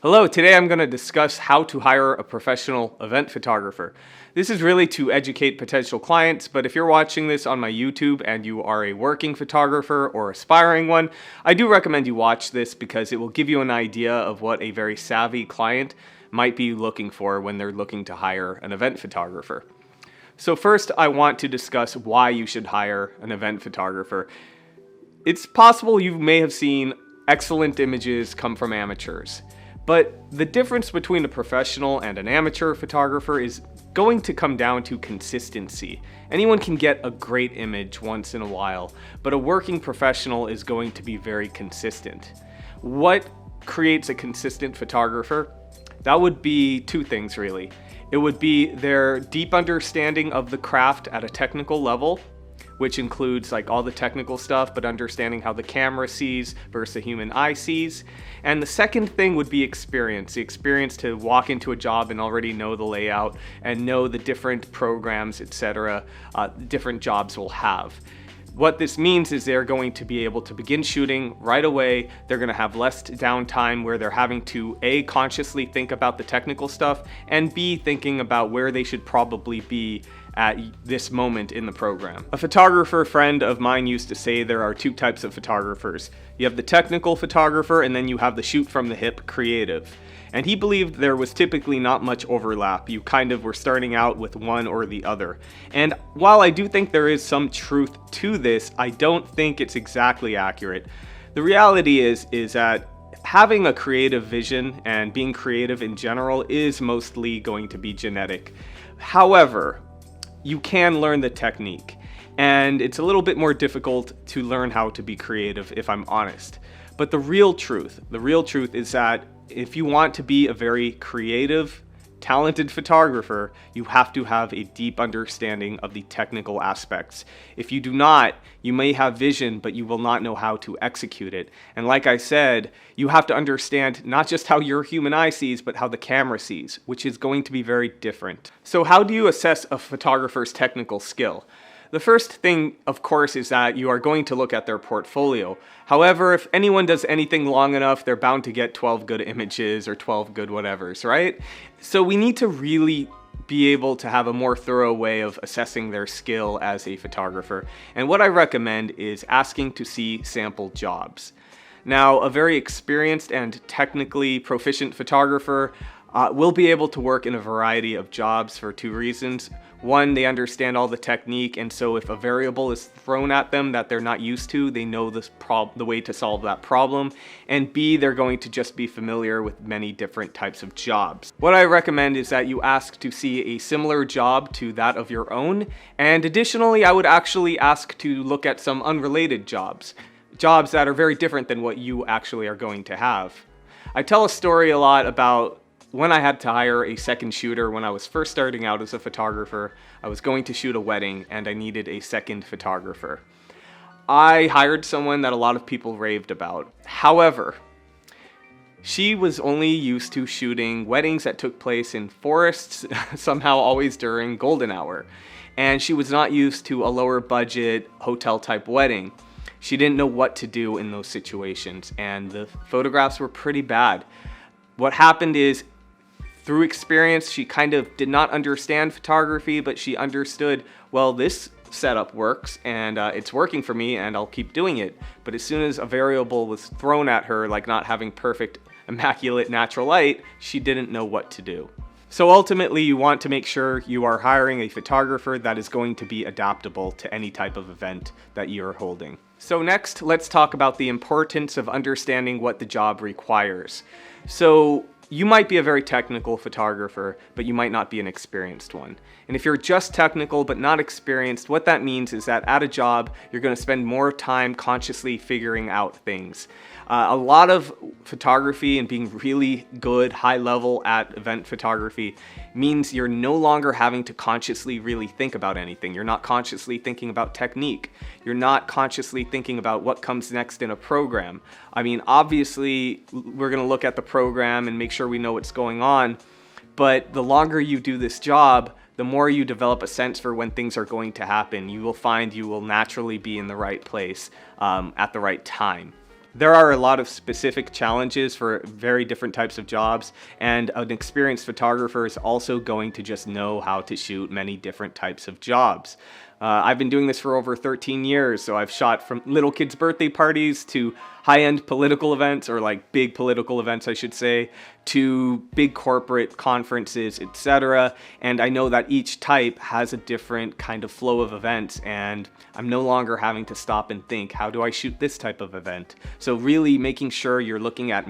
Hello, today I'm going to discuss how to hire a professional event photographer. This is really to educate potential clients, but if you're watching this on my YouTube and you are a working photographer or aspiring one, I do recommend you watch this because it will give you an idea of what a very savvy client might be looking for when they're looking to hire an event photographer. So first, I want to discuss why you should hire an event photographer. It's possible you may have seen excellent images come from amateurs. But the difference between a professional and an amateur photographer is going to come down to consistency. Anyone can get a great image once in a while, but a working professional is going to be very consistent. What creates a consistent photographer? That would be two things really. It would be their deep understanding of the craft at a technical level, which includes like all the technical stuff, but understanding how the camera sees versus the human eye sees. And the second thing would be experience. The experience to walk into a job and already know the layout and know the different programs, etc. Different jobs will have. What this means is they're going to be able to begin shooting right away. They're going to have less downtime where they're having to A, consciously think about the technical stuff, and B, thinking about where they should probably be at this moment in the program. A photographer friend of mine used to say there are two types of photographers. You have the technical photographer and then you have the shoot from the hip creative. And he believed there was typically not much overlap. You kind of were starting out with one or the other. And while I do think there is some truth to this, I don't think it's exactly accurate. The reality is that having a creative vision and being creative in general is mostly going to be genetic. However, you can learn the technique, and it's a little bit more difficult to learn how to be creative, if I'm honest. But the real truth is that if you want to be a very creative, talented photographer, you have to have a deep understanding of the technical aspects. If you do not, you may have vision, but you will not know how to execute it. And like I said, you have to understand not just how your human eye sees, but how the camera sees, which is going to be very different. So how do you assess a photographer's technical skill? The first thing, of course, is that you are going to look at their portfolio. However, if anyone does anything long enough, they're bound to get 12 good images or 12 good whatevers, right? So we need to really be able to have a more thorough way of assessing their skill as a photographer. And what I recommend is asking to see sample jobs. Now, a very experienced and technically proficient photographer will be able to work in a variety of jobs for two reasons. One, they understand all the technique, and so if a variable is thrown at them that they're not used to, they know the way to solve that problem. And B, they're going to just be familiar with many different types of jobs. What I recommend is that you ask to see a similar job to that of your own, and additionally, I would actually ask to look at some unrelated jobs that are very different than what you actually are going to have. I tell a story a lot about when I had to hire a second shooter when I was first starting out as a photographer. I was going to shoot a wedding and I needed a second photographer. I hired someone that a lot of people raved about. However, she was only used to shooting weddings that took place in forests, somehow always during golden hour. And she was not used to a lower budget hotel type wedding. She didn't know what to do in those situations, and the photographs were pretty bad. What happened is, through experience, she kind of did not understand photography, but she understood, well, this setup works and it's working for me and I'll keep doing it. But as soon as a variable was thrown at her, like not having perfect, immaculate natural light, she didn't know what to do. So ultimately, you want to make sure you are hiring a photographer that is going to be adaptable to any type of event that you're holding. So next, let's talk about the importance of understanding what the job requires. So you might be a very technical photographer, but you might not be an experienced one. And if you're just technical but not experienced, what that means is that at a job, you're going to spend more time consciously figuring out things. A lot of photography and being really good, high level at event photography means you're no longer having to consciously really think about anything. You're not consciously thinking about technique. You're not consciously thinking about what comes next in a program. I mean, obviously, we're going to look at the program and make sure we know what's going on, but the longer you do this job, the more you develop a sense for when things are going to happen. You will find you will naturally be in the right place at the right time. There are a lot of specific challenges for very different types of jobs, and an experienced photographer is also going to just know how to shoot many different types of jobs. I've been doing this for over 13 years, so I've shot from little kids' birthday parties to high-end political events, or like big political events, I should say, to big corporate conferences, etc. And I know that each type has a different kind of flow of events, and I'm no longer having to stop and think, how do I shoot this type of event? So really making sure you're looking at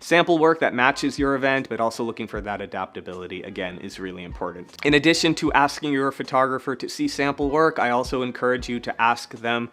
sample work that matches your event, but also looking for that adaptability, again, is really important. In addition to asking your photographer to see sample work, I also encourage you to ask them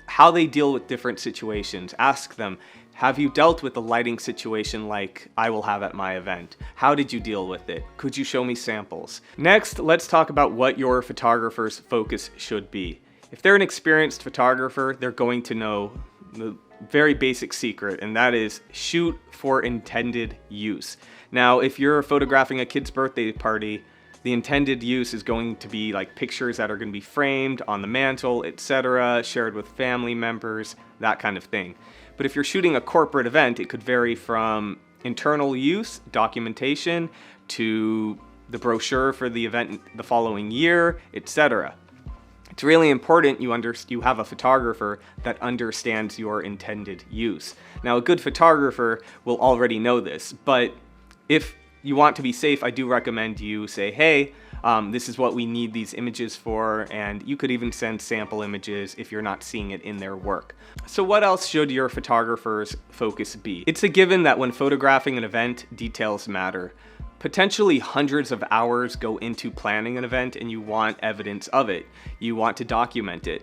how they deal with different situations. Ask them, have you dealt with a lighting situation like I will have at my event? How did you deal with it? Could you show me samples? Next, let's talk about what your photographer's focus should be. If they're an experienced photographer, they're going to know the very basic secret, and that is shoot for intended use. Now, if you're photographing a kid's birthday party, the intended use is going to be like pictures that are going to be framed on the mantle, etc., shared with family members, that kind of thing. But if you're shooting a corporate event, it could vary from internal use, documentation, to the brochure for the event the following year, etc. It's really important you have a photographer that understands your intended use. Now, a good photographer will already know this, but if you want to be safe, I do recommend you say, hey, this is what we need these images for, and you could even send sample images if you're not seeing it in their work. So what else should your photographer's focus be? It's a given that when photographing an event, details matter. Potentially hundreds of hours go into planning an event, and you want evidence of it. You want to document it.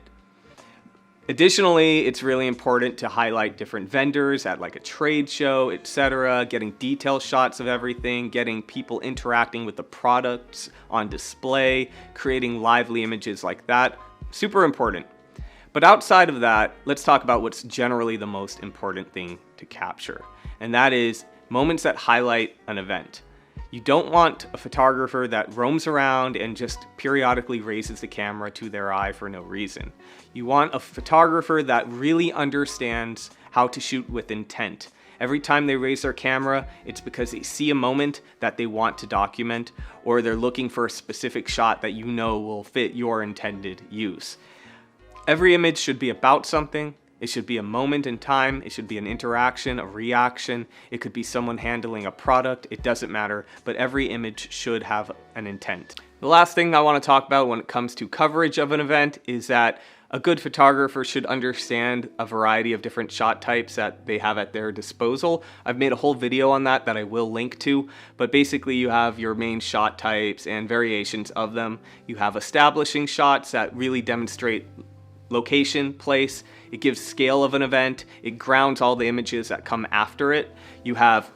Additionally, it's really important to highlight different vendors at like a trade show, etc., getting detailed shots of everything, getting people interacting with the products on display, creating lively images like that. Super important. But outside of that, let's talk about what's generally the most important thing to capture, and that is moments that highlight an event. You don't want a photographer that roams around and just periodically raises the camera to their eye for no reason. You want a photographer that really understands how to shoot with intent. Every time they raise their camera, it's because they see a moment that they want to document, or they're looking for a specific shot that you know will fit your intended use. Every image should be about something. It should be a moment in time. It should be an interaction, a reaction. It could be someone handling a product. It doesn't matter, but every image should have an intent. The last thing I want to talk about when it comes to coverage of an event is that a good photographer should understand a variety of different shot types that they have at their disposal. I've made a whole video on that I will link to, but basically you have your main shot types and variations of them. You have establishing shots that really demonstrate location, place. It gives scale of an event. It grounds all the images that come after it. You have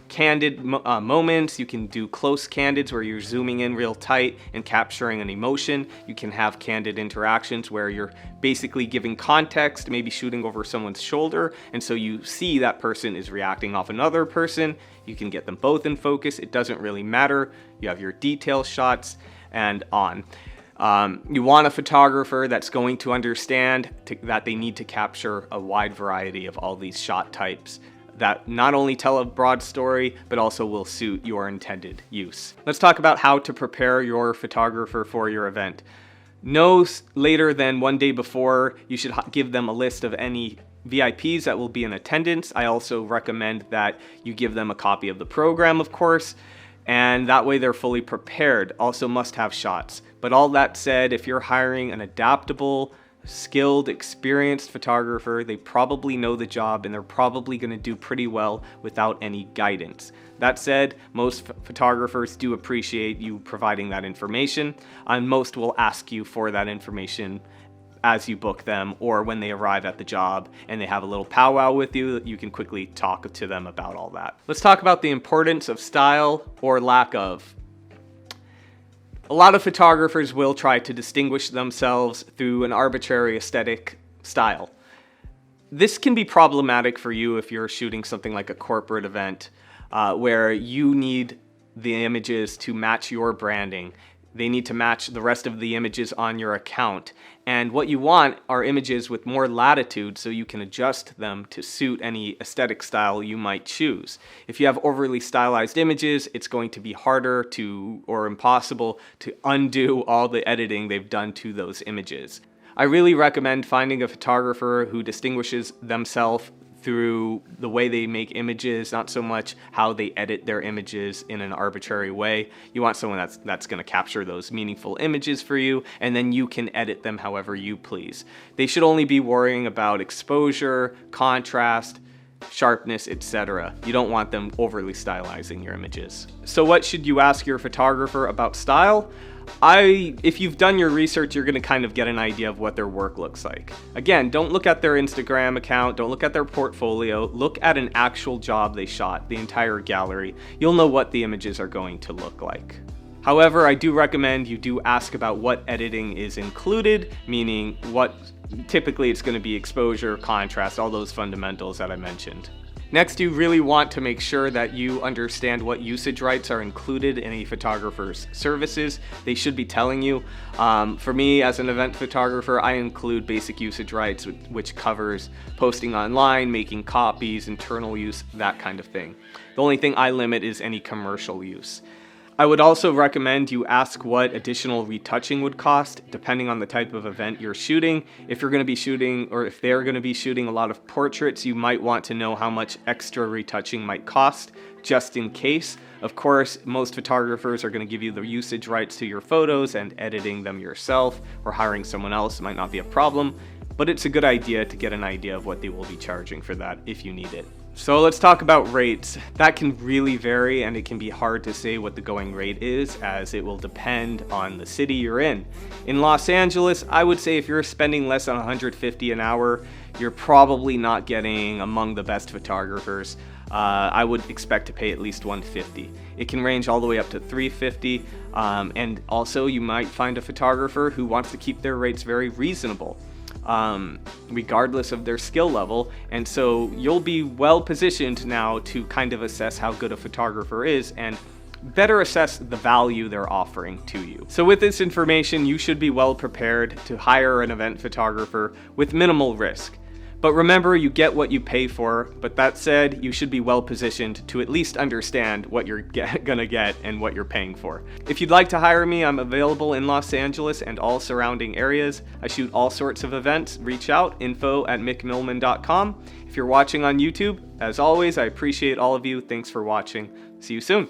candid moments. You can do close candids where you're zooming in real tight and capturing an emotion. You can have candid interactions where you're basically giving context, maybe shooting over someone's shoulder, and so you see that person is reacting off another person. You can get them both in focus. It doesn't really matter. You have your detail shots and on. You want a photographer that's going to understand that they need to capture a wide variety of all these shot types that not only tell a broad story, but also will suit your intended use. Let's talk about how to prepare your photographer for your event. No later than one day before, you should give them a list of any VIPs that will be in attendance. I also recommend that you give them a copy of the program, of course, and that way they're fully prepared. Also must have shots. But all that said, if you're hiring an adaptable, skilled, experienced photographer, they probably know the job and they're probably going to do pretty well without any guidance. That said, most photographers do appreciate you providing that information, and most will ask you for that information as you book them or when they arrive at the job and they have a little powwow with you. You can quickly talk to them about all that. Let's talk about the importance of style or lack of. A lot of photographers will try to distinguish themselves through an arbitrary aesthetic style. This can be problematic for you if you're shooting something like a corporate event where you need the images to match your branding. They need to match the rest of the images on your account. And what you want are images with more latitude so you can adjust them to suit any aesthetic style you might choose. If you have overly stylized images, it's going to be harder to, or impossible, to undo all the editing they've done to those images. I really recommend finding a photographer who distinguishes themselves through the way they make images, not so much how they edit their images in an arbitrary way. You want someone that's going to capture those meaningful images for you, and then you can edit them however you please. They should only be worrying about exposure, contrast, sharpness, etc. You don't want them overly stylizing your images. So what should you ask your photographer about style? If you've done your research, you're going to kind of get an idea of what their work looks like. Again, don't look at their Instagram account, don't look at their portfolio, look at an actual job they shot, the entire gallery. You'll know what the images are going to look like. However, I do recommend you do ask about what editing is included, meaning what typically it's going to be exposure, contrast, all those fundamentals that I mentioned. Next, you really want to make sure that you understand what usage rights are included in a photographer's services. They should be telling you. For me, as an event photographer, I include basic usage rights, which covers posting online, making copies, internal use, that kind of thing. The only thing I limit is any commercial use. I would also recommend you ask what additional retouching would cost, depending on the type of event you're shooting. If you're going to be shooting, or if they're going to be shooting a lot of portraits, you might want to know how much extra retouching might cost, just in case. Of course, most photographers are going to give you the usage rights to your photos, and editing them yourself or hiring someone else might not be a problem, but it's a good idea to get an idea of what they will be charging for that if you need it. So let's talk about rates. That can really vary, and it can be hard to say what the going rate is, as it will depend on the city you're in. In Los Angeles, I would say if you're spending less than $150 an hour, you're probably not getting among the best photographers. I would expect to pay at least $150. It can range all the way up to $350, and also you might find a photographer who wants to keep their rates very reasonable, regardless of their skill level, and so you'll be well positioned now to kind of assess how good a photographer is and better assess the value they're offering to you. So with this information, you should be well prepared to hire an event photographer with minimal risk. But remember, you get what you pay for. But that said, you should be well positioned to at least understand what you're gonna get and what you're paying for. If you'd like to hire me, I'm available in Los Angeles and all surrounding areas. I shoot all sorts of events. Reach out, info@mickmillman.com. If you're watching on YouTube, as always, I appreciate all of you. Thanks for watching. See you soon.